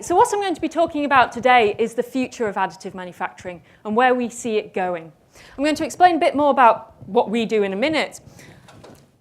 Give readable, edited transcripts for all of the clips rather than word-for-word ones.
So what I'm going to be talking about today is the future of additive manufacturing and where we see it going. I'm going to explain a bit more about what we do in a minute.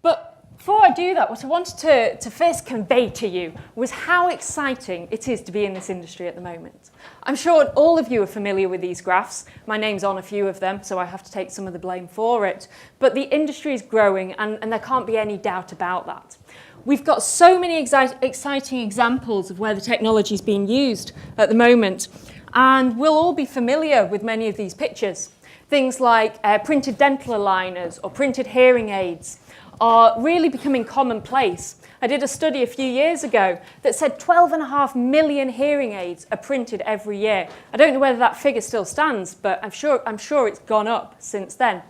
But before I do that, what I wanted to first convey to you was how exciting it is to be in this industry at the moment. I'm sure all of you are familiar with these graphs. My name's on a few of them, so I have to take some of the blame for it. But the industry is growing, and there can't be any doubt about that. We've got so many exciting examples of where the technology is being used at the moment, and we'll all be familiar with many of these pictures. Things like printed dental aligners or printed hearing aids are really becoming commonplace. I did a study a few years ago that said 12.5 million hearing aids are printed every year. I don't know whether that figure still stands, but I'm sure it's gone up since then.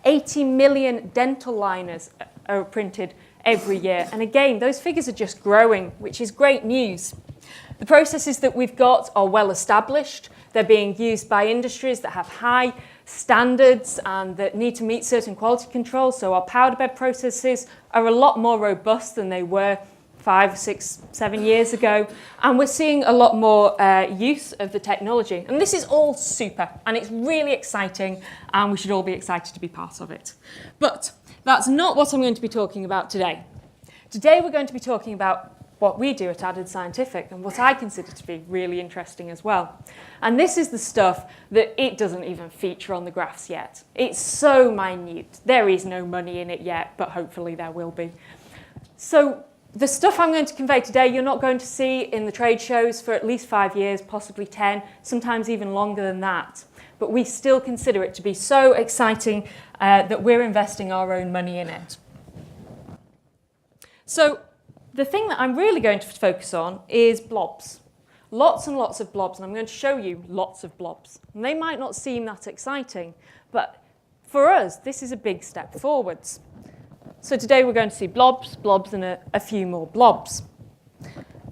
80 million dental liners are printed every year. And again, those figures are just growing, which is great news. The processes that we've got are well established. They're being used by industries that have high standards and that need to meet certain quality controls. So our powder bed processes are a lot more robust than they were 5, 6, 7 years ago. And we're seeing a lot more use of the technology. And this is all super, and it's really exciting, and we should all be excited to be part of it. But that's not what I'm going to be talking about today. Today we're going to be talking about what we do at Additive Scientific and what I consider to be really interesting as well. And this is the stuff that it doesn't even feature on the graphs yet. It's so minute. There is no money in it yet, but hopefully there will be. So the stuff I'm going to convey today, you're not going to see in the trade shows for at least 5 years, possibly 10, sometimes even longer than that. But we still consider it to be so exciting that we're investing our own money in it. So the thing that I'm really going to focus on is blobs. Lots and lots of blobs, and I'm going to show you lots of blobs. And they might not seem that exciting, but for us, this is a big step forwards. So today we're going to see blobs, and a few more blobs.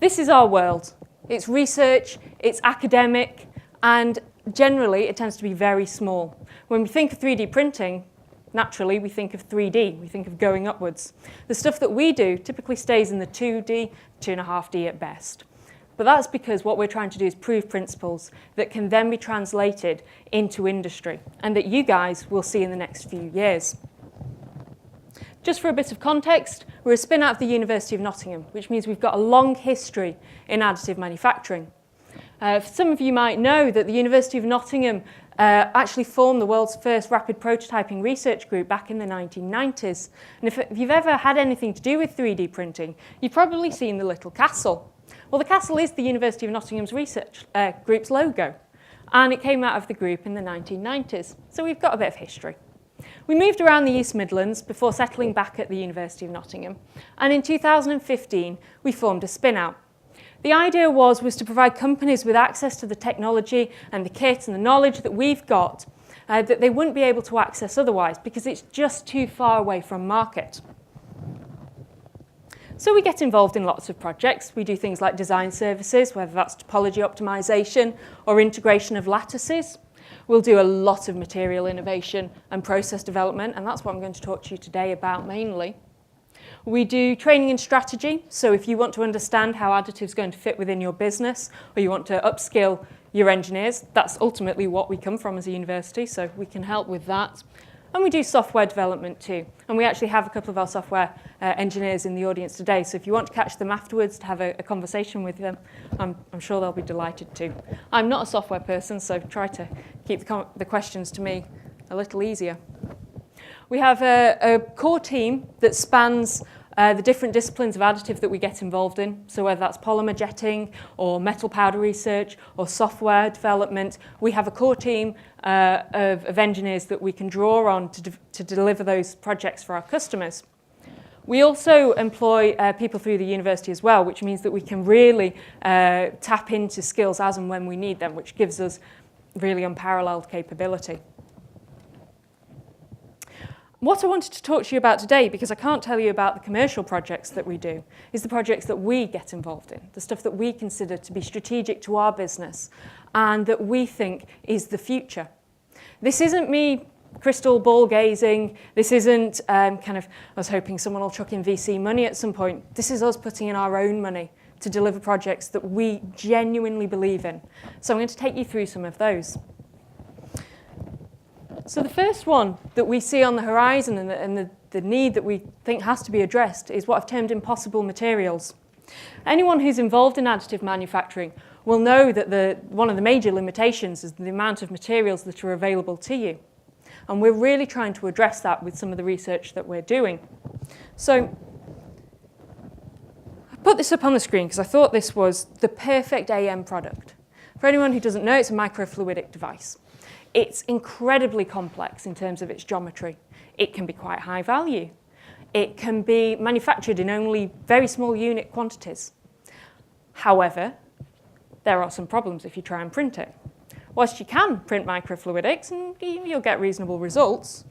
This is our world. It's research, it's academic, and generally it tends to be very small. When we think of 3D printing, naturally we think of 3D, we think of going upwards. The stuff that we do typically stays in the 2D, 2.5D at best. But that's because what we're trying to do is prove principles that can then be translated into industry and that you guys will see in the next few years. Just for a bit of context, we're a spin out of the University of Nottingham, which means we've got a long history in additive manufacturing. Some of you might know that the University of Nottingham actually formed the world's first rapid prototyping research group back in the 1990s. And if you've ever had anything to do with 3D printing, you've probably seen the little castle. Well, the castle is the University of Nottingham's research group's logo, and it came out of the group in the 1990s. So we've got a bit of history. We moved around the East Midlands before settling back at the University of Nottingham, and in 2015 we formed a spin-out. The idea was to provide companies with access to the technology and the kit and the knowledge that we've got that they wouldn't be able to access otherwise because it's just too far away from market. So we get involved in lots of projects. We do things like design services, whether that's topology optimization or integration of lattices. We'll do a lot of material innovation and process development, and that's what I'm going to talk to you today about mainly. We do training and strategy, so if you want to understand how additive is going to fit within your business or you want to upskill your engineers, that's ultimately what we come from as a university, so we can help with that. And we do software development too, and we actually have a couple of our software engineers in the audience today, so if you want to catch them afterwards to have a conversation with them, I'm sure they'll be delighted to. I'm not a software person, so try to keep the questions to me a little easier. We have a core team that spans the different disciplines of additive that we get involved in. So whether that's polymer jetting or metal powder research or software development, we have a core team of engineers that we can draw on to deliver those projects for our customers. We also employ people through the university as well, which means that we can really tap into skills as and when we need them, which gives us really unparalleled capability. What I wanted to talk to you about today, because I can't tell you about the commercial projects that we do, is the projects that we get involved in, the stuff that we consider to be strategic to our business and that we think is the future. This isn't me crystal ball gazing. This isn't I was hoping someone will chuck in VC money at some point. This is us putting in our own money to deliver projects that we genuinely believe in. So I'm going to take you through some of those. So the first one that we see on the horizon and the need that we think has to be addressed is what I've termed impossible materials. Anyone who's involved in additive manufacturing will know that one of the major limitations is the amount of materials that are available to you. And we're really trying to address that with some of the research that we're doing. So I put this up on the screen because I thought this was the perfect AM product. For anyone who doesn't know, it's a microfluidic device. It's incredibly complex in terms of its geometry. It can be quite high value. It can be manufactured in only very small unit quantities. However, there are some problems if you try and print it. Whilst you can print microfluidics and you'll get reasonable results,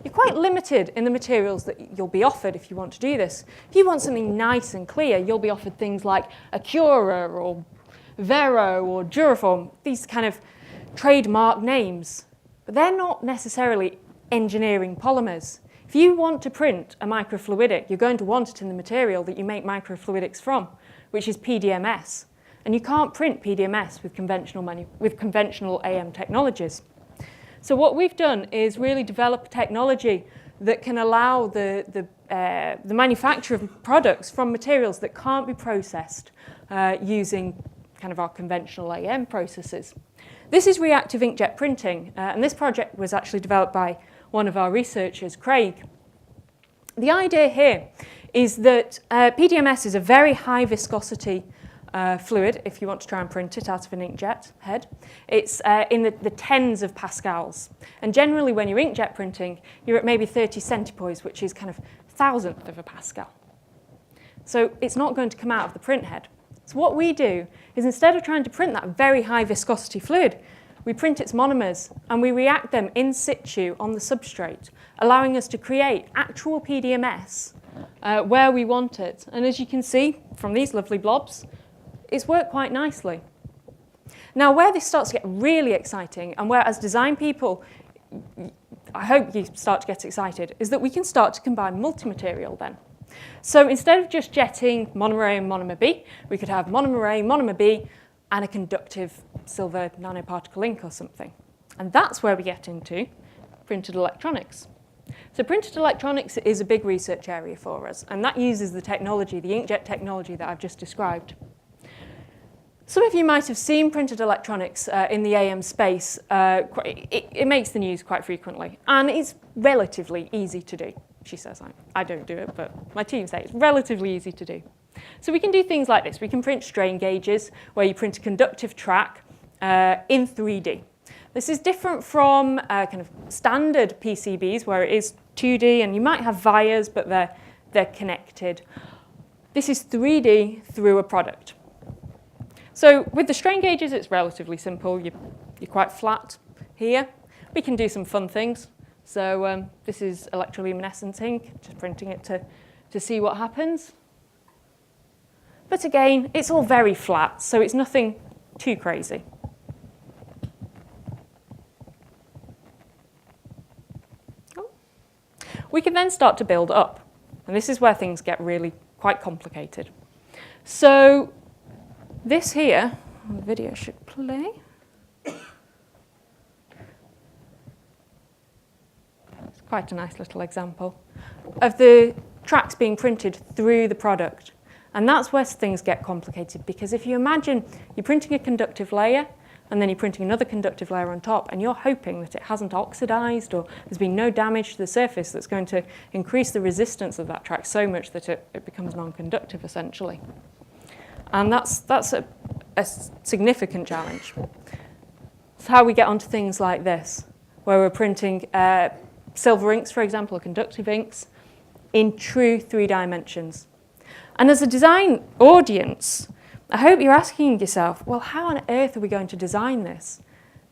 you're quite limited in the materials that you'll be offered if you want to do this. If you want something nice and clear, you'll be offered things like Acura or Vero or Duraform, these kind of trademark names. But they're not necessarily engineering polymers. If you want to print a microfluidic, you're going to want it in the material that you make microfluidics from, which is PDMS. And you can't print PDMS with conventional AM technologies. So what we've done is really develop technology that can allow the manufacture of products from materials that can't be processed using kind of our conventional AM processes. This is reactive inkjet printing, and this project was actually developed by one of our researchers, Craig. The idea here is that PDMS is a very high viscosity fluid, if you want to try and print it out of an inkjet head. It's in the tens of pascals. And generally, when you're inkjet printing, you're at maybe 30 centipoise, which is kind of thousandth of a pascal. So it's not going to come out of the print head. So what we do is instead of trying to print that very high viscosity fluid, we print its monomers and we react them in situ on the substrate, allowing us to create actual PDMS where we want it. And as you can see from these lovely blobs, it's worked quite nicely. Now, where this starts to get really exciting, and where as design people, I hope you start to get excited, is that we can start to combine multi-material then. So instead of just jetting monomer A and monomer B, we could have monomer A, monomer B, and a conductive silver nanoparticle ink or something. And that's where we get into printed electronics. So printed electronics is a big research area for us, and that uses the technology, the inkjet technology that I've just described. Some of you might have seen printed electronics in the AM space. It makes the news quite frequently, and it's relatively easy to do. She says, I don't do it, but my team say it's relatively easy to do. So we can do things like this. We can print strain gauges, where you print a conductive track in 3D. This is different from kind of standard PCBs, where it is 2D, and you might have vias, but they're connected. This is 3D through a product. So with the strain gauges, it's relatively simple. You're quite flat here. We can do some fun things. So this is electroluminescence ink, just printing it to see what happens. But again, it's all very flat, so it's nothing too crazy. We can then start to build up. And this is where things get really quite complicated. So this here, the video should play. It's quite a nice little example of the tracks being printed through the product. And that's where things get complicated, because if you imagine you're printing a conductive layer, and then you're printing another conductive layer on top, and you're hoping that it hasn't oxidized or there's been no damage to the surface that's going to increase the resistance of that track so much that it becomes non-conductive, essentially. And that's a significant challenge. It's how we get onto things like this, where we're printing silver inks, for example, or conductive inks, in true 3 dimensions. And as a design audience, I hope you're asking yourself, well, how on earth are we going to design this?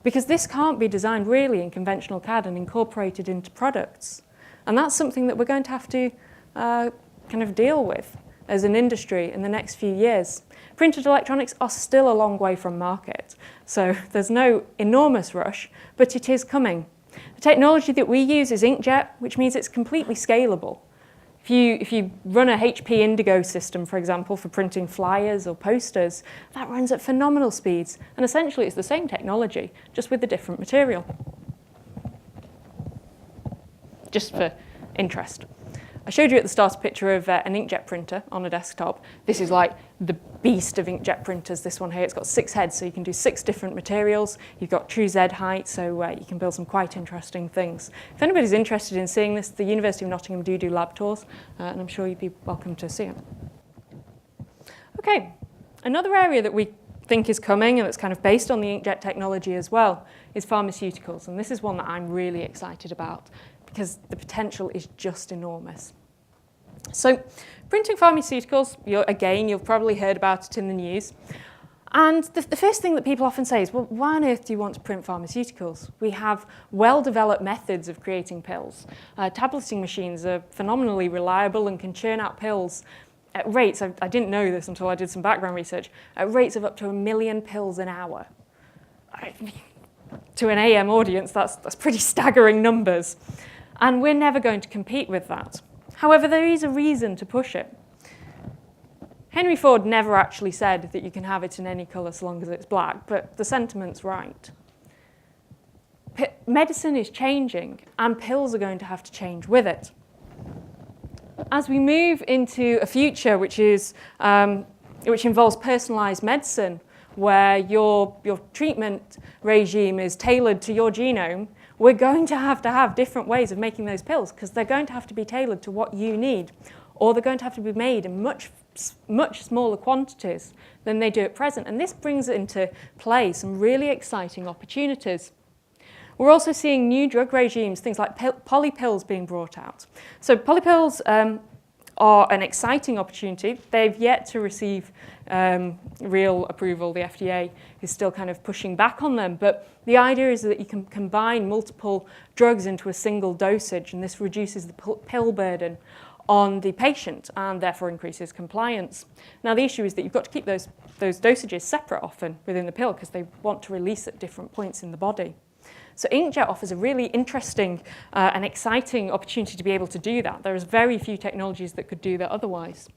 Because this can't be designed really in conventional CAD and incorporated into products. And that's something that we're going to have to kind of deal with as an industry in the next few years. Printed electronics are still a long way from market, so there's no enormous rush, but it is coming. The technology that we use is inkjet, which means it's completely scalable. If you run a HP Indigo system, for example, for printing flyers or posters, that runs at phenomenal speeds. And essentially, it's the same technology, just with a different material. Just for interest. I showed you at the start a picture of an inkjet printer on a desktop. This is like the beast of inkjet printers, this one here. It's got 6 heads, so you can do 6 different materials. You've got true Z height, so you can build some quite interesting things. If anybody's interested in seeing this, the University of Nottingham do lab tours, and I'm sure you'd be welcome to see it. Okay, another area that we think is coming, and it's kind of based on the inkjet technology as well, is pharmaceuticals. And this is one that I'm really excited about, because the potential is just enormous. So printing pharmaceuticals, you've probably heard about it in the news. And the first thing that people often say is, well, why on earth do you want to print pharmaceuticals? We have well-developed methods of creating pills. Tableting machines are phenomenally reliable and can churn out pills at rates, I didn't know this until I did some background research, at rates of up to 1 million pills an hour. To an AM audience, that's pretty staggering numbers. And we're never going to compete with that. However, there is a reason to push it. Henry Ford never actually said that you can have it in any colour so long as it's black, but the sentiment's right. Medicine is changing, and pills are going to have to change with it. As we move into a future which involves personalised medicine, where your treatment regime is tailored to your genome, we're going to have different ways of making those pills, because they're going to have to be tailored to what you need, or they're going to have to be made in much smaller quantities than they do at present. And this brings into play some really exciting opportunities. We're also seeing new drug regimes, things like polypills being brought out. So polypills are an exciting opportunity. They've yet to receive real approval. The FDA is still kind of pushing back on them. But the idea is that you can combine multiple drugs into a single dosage, and this reduces the pill burden on the patient and therefore increases compliance. Now, the issue is that you've got to keep those dosages separate often within the pill, because they want to release at different points in the body. So inkjet offers a really interesting and exciting opportunity to be able to do that. There's very few technologies that could do that otherwise.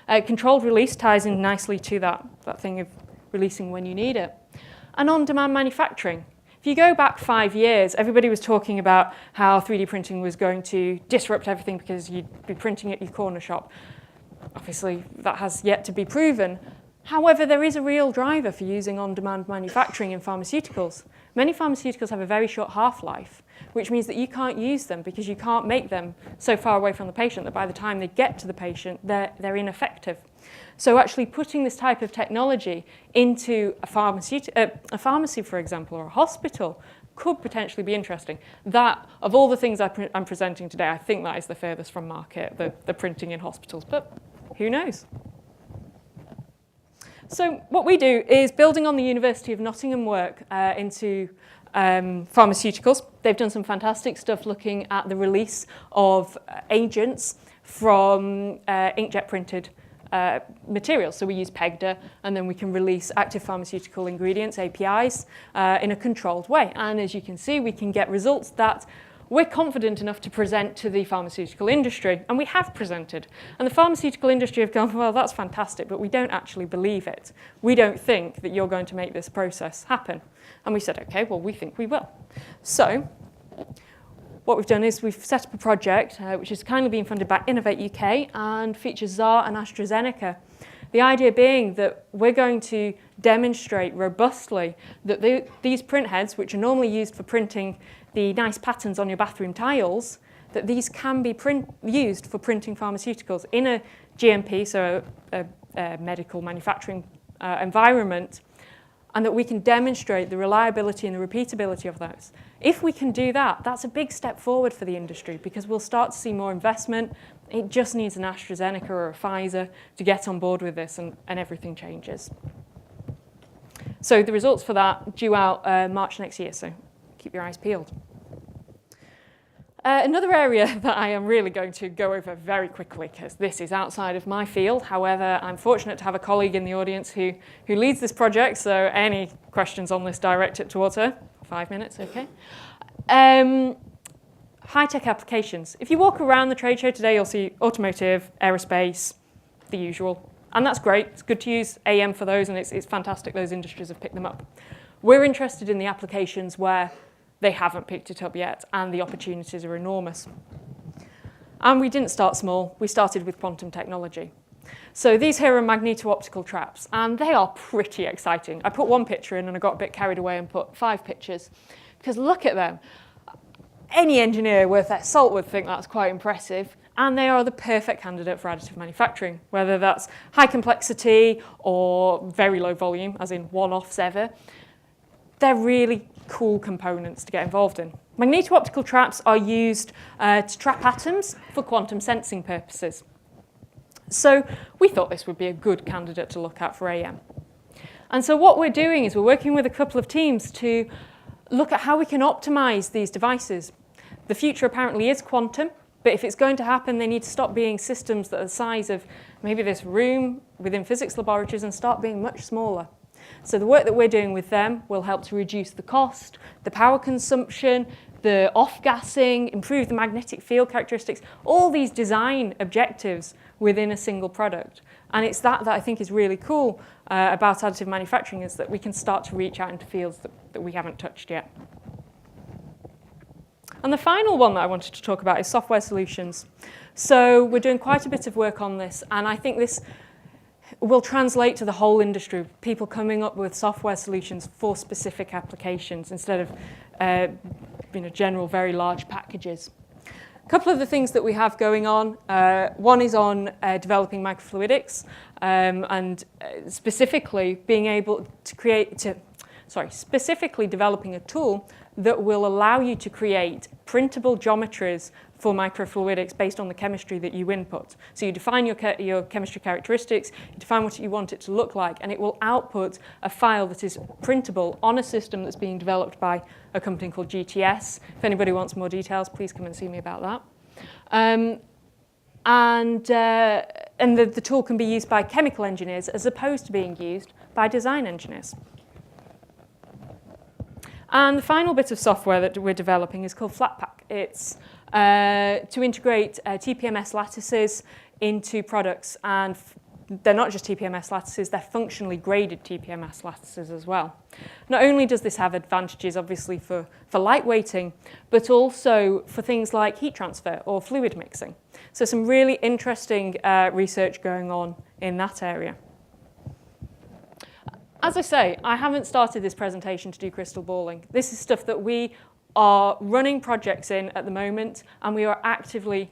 Controlled release ties in nicely to that thing of releasing when you need it. And on-demand manufacturing. If you go back 5 years, everybody was talking about how 3D printing was going to disrupt everything because you'd be printing at your corner shop. Obviously, that has yet to be proven. However, there is a real driver for using on-demand manufacturing in pharmaceuticals. Many pharmaceuticals have a very short half-life, which means that you can't use them because you can't make them so far away from the patient that by the time they get to the patient, they're ineffective. So actually putting this type of technology into a pharmacy, for example, or a hospital, could potentially be interesting. That, of all the things I'm presenting today, I think that is the furthest from market, the printing in hospitals, but who knows? So what we do is building on the University of Nottingham work into pharmaceuticals. They've done some fantastic stuff looking at the release of agents from inkjet printed materials. So we use PEGDA, and then we can release active pharmaceutical ingredients, APIs, in a controlled way. And as you can see, we can get results that we're confident enough to present to the pharmaceutical industry, and we have presented. And the pharmaceutical industry have gone, well, that's fantastic, but we don't actually believe it. We don't think that you're going to make this process happen. And we said, okay, well, we think we will. So what we've done is we've set up a project which is kindly being funded by Innovate UK and features Xaar and AstraZeneca. The idea being that we're going to demonstrate robustly that these print heads, which are normally used for printing the nice patterns on your bathroom tiles, that these can be used for printing pharmaceuticals in a GMP, so a medical manufacturing environment, and that we can demonstrate the reliability and the repeatability of those. If we can do that, that's a big step forward for the industry, because we'll start to see more investment. It just needs an AstraZeneca or a Pfizer to get on board with this, and everything changes. So the results for that due out March next year, so keep your eyes peeled. Another area that I am really going to go over very quickly, because this is outside of my field. However, I'm fortunate to have a colleague in the audience who leads this project, so any questions on this, direct it towards her. 5 minutes, okay. high-tech applications. If you walk around the trade show today, you'll see automotive, aerospace, the usual. And that's great. It's good to use AM for those, and it's fantastic those industries have picked them up. We're interested in the applications where they haven't picked it up yet, and the opportunities are enormous. And we didn't start small. We started with quantum technology. So these here are magneto-optical traps, and they are pretty exciting. I put one picture in, and I got a bit carried away and put 5 pictures, because look at them. Any engineer worth their salt would think that's quite impressive, and they are the perfect candidate for additive manufacturing, whether that's high complexity or very low volume, as in one-offs ever. They're really cool components to get involved in. Magneto-optical traps are used to trap atoms for quantum sensing purposes. So we thought this would be a good candidate to look at for AM. And so what we're doing is we're working with a couple of teams to look at how we can optimize these devices. The future apparently is quantum, but if it's going to happen, they need to stop being systems that are the size of maybe this room within physics laboratories and start being much smaller. So the work that we're doing with them will help to reduce the cost, the power consumption, the off-gassing, improve the magnetic field characteristics, all these design objectives within a single product. And it's that I think is really cool about additive manufacturing, is that we can start to reach out into fields that we haven't touched yet. And the final one that I wanted to talk about is software solutions. So we're doing quite a bit of work on this, and I think this will translate to the whole industry, people coming up with software solutions for specific applications instead of general, very large packages. A couple of the things that we have going on, one is on developing microfluidics and specifically being able to specifically developing a tool that will allow you to create printable geometries for microfluidics based on the chemistry that you input. So you define your chemistry characteristics, you define what you want it to look like, and it will output a file that is printable on a system that's being developed by a company called GTS. If anybody wants more details, please come and see me about that. And the tool can be used by chemical engineers as opposed to being used by design engineers. And the final bit of software that we're developing is called Flatpak. It's to integrate TPMS lattices into products, and they're not just TPMS lattices, they're functionally graded TPMS lattices as well. Not only does this have advantages, obviously, for lightweighting, but also for things like heat transfer or fluid mixing. So some really interesting research going on in that area. As I say, I haven't started this presentation to do crystal balling. This is stuff that we are running projects in at the moment, and we are actively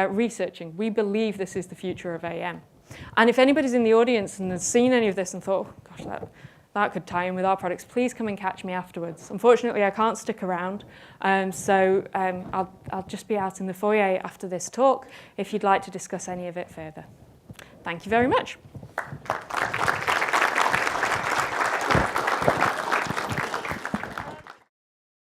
researching. We believe this is the future of AM. And if anybody's in the audience and has seen any of this and thought, oh, gosh, that could tie in with our products, please come and catch me afterwards. Unfortunately, I can't stick around, so I'll just be out in the foyer after this talk if you'd like to discuss any of it further. Thank you very much.